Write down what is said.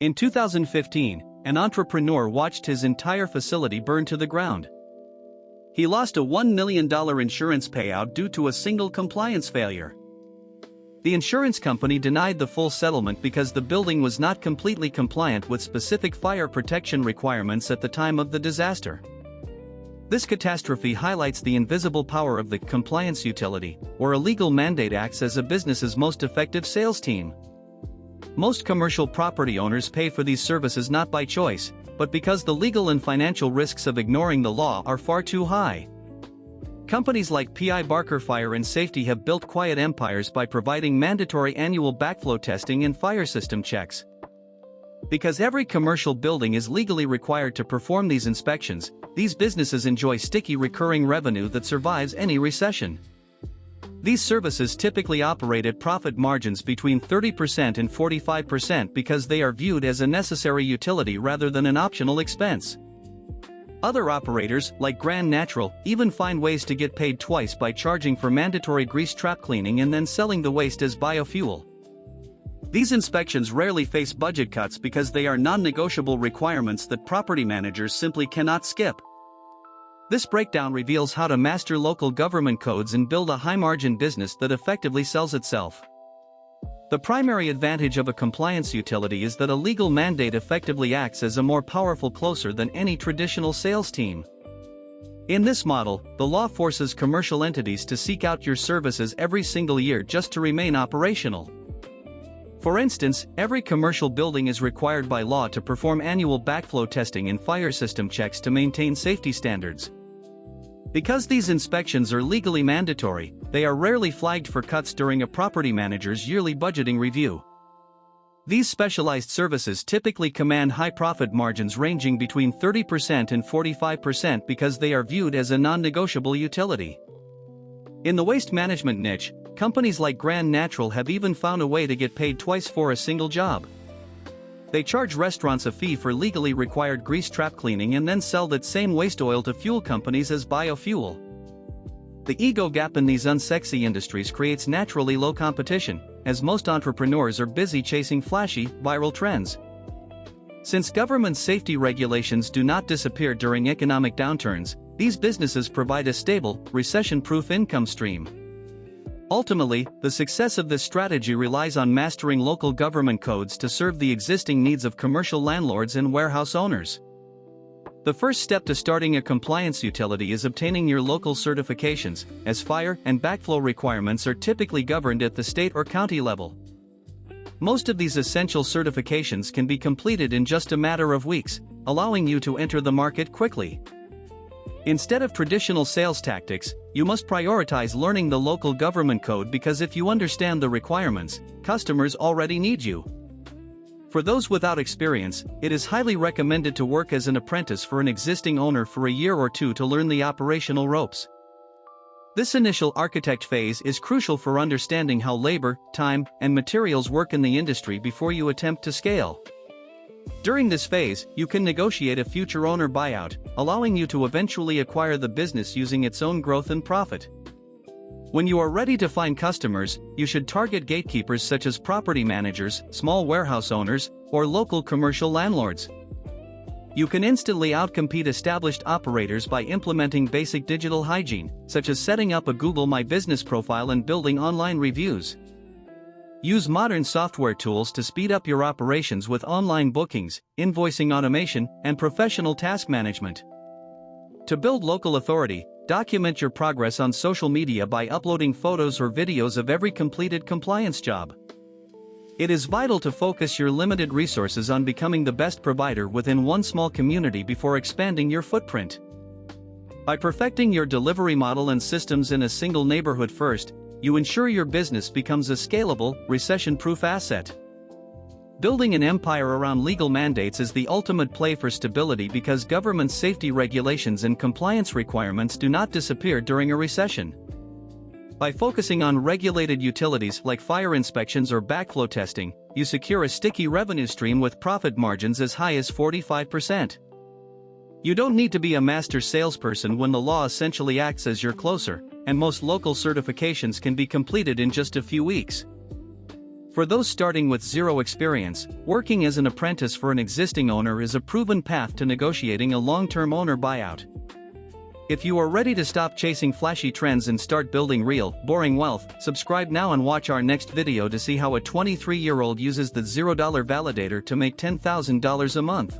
In 2015, an entrepreneur watched his entire facility burn to the ground. He lost a $1 million insurance payout due to a single compliance failure. The insurance company denied the full settlement because the building was not completely compliant with specific fire protection requirements at the time of the disaster. This catastrophe highlights the invisible power of the compliance utility, where a legal mandate acts as a business's most effective sales team. Most commercial property owners pay for these services not by choice, but because the legal and financial risks of ignoring the law are far too high. Companies like P.I. Barker Fire and Safety have built quiet empires by providing mandatory annual backflow testing and fire system checks. Because every commercial building is legally required to perform these inspections, these businesses enjoy sticky recurring revenue that survives any recession. These services typically operate at profit margins between 30% and 45% because they are viewed as a necessary utility rather than an optional expense. Other operators, like Grand Natural, even find ways to get paid twice by charging for mandatory grease trap cleaning and then selling the waste as biofuel. These inspections rarely face budget cuts because they are non-negotiable requirements that property managers simply cannot skip. This breakdown reveals how to master local government codes and build a high-margin business that effectively sells itself. The primary advantage of a compliance utility is that a legal mandate effectively acts as a more powerful closer than any traditional sales team. In this model, the law forces commercial entities to seek out your services every single year just to remain operational. For instance, every commercial building is required by law to perform annual backflow testing and fire system checks to maintain safety standards. Because these inspections are legally mandatory, they are rarely flagged for cuts during a property manager's yearly budgeting review. These specialized services typically command high profit margins ranging between 30% and 45% because they are viewed as a non-negotiable utility. In the waste management niche, companies like Grand Natural have even found a way to get paid twice for a single job. They charge restaurants a fee for legally required grease trap cleaning and then sell that same waste oil to fuel companies as biofuel. The ego gap in these unsexy industries creates naturally low competition, as most entrepreneurs are busy chasing flashy, viral trends. Since government safety regulations do not disappear during economic downturns, these businesses provide a stable, recession-proof income stream. Ultimately, the success of this strategy relies on mastering local government codes to serve the existing needs of commercial landlords and warehouse owners. The first step to starting a compliance utility is obtaining your local certifications, as fire and backflow requirements are typically governed at the state or county level. Most of these essential certifications can be completed in just a matter of weeks, allowing you to enter the market quickly. Instead of traditional sales tactics, you must prioritize learning the local government code because if you understand the requirements, customers already need you. For those without experience, it is highly recommended to work as an apprentice for an existing owner for a year or two to learn the operational ropes. This initial architect phase is crucial for understanding how labor, time, and materials work in the industry before you attempt to scale. During this phase, you can negotiate a future owner buyout, allowing you to eventually acquire the business using its own growth and profit. When you are ready to find customers, you should target gatekeepers such as property managers, small warehouse owners, or local commercial landlords. You can instantly outcompete established operators by implementing basic digital hygiene, such as setting up a Google My Business profile and building online reviews. Use modern software tools to speed up your operations with online bookings, invoicing automation, and professional task management. To build local authority, document your progress on social media by uploading photos or videos of every completed compliance job. It is vital to focus your limited resources on becoming the best provider within one small community before expanding your footprint. By perfecting your delivery model and systems in a single neighborhood first, you ensure your business becomes a scalable, recession-proof asset. Building an empire around legal mandates is the ultimate play for stability because government safety regulations and compliance requirements do not disappear during a recession. By focusing on regulated utilities like fire inspections or backflow testing, you secure a sticky revenue stream with profit margins as high as 45%. You don't need to be a master salesperson when the law essentially acts as your closer, and most local certifications can be completed in just a few weeks. For those starting with zero experience, working as an apprentice for an existing owner is a proven path to negotiating a long-term owner buyout. If you are ready to stop chasing flashy trends and start building real, boring wealth, subscribe now and watch our next video to see how a 23-year-old uses the $0 validator to make $10,000 a month.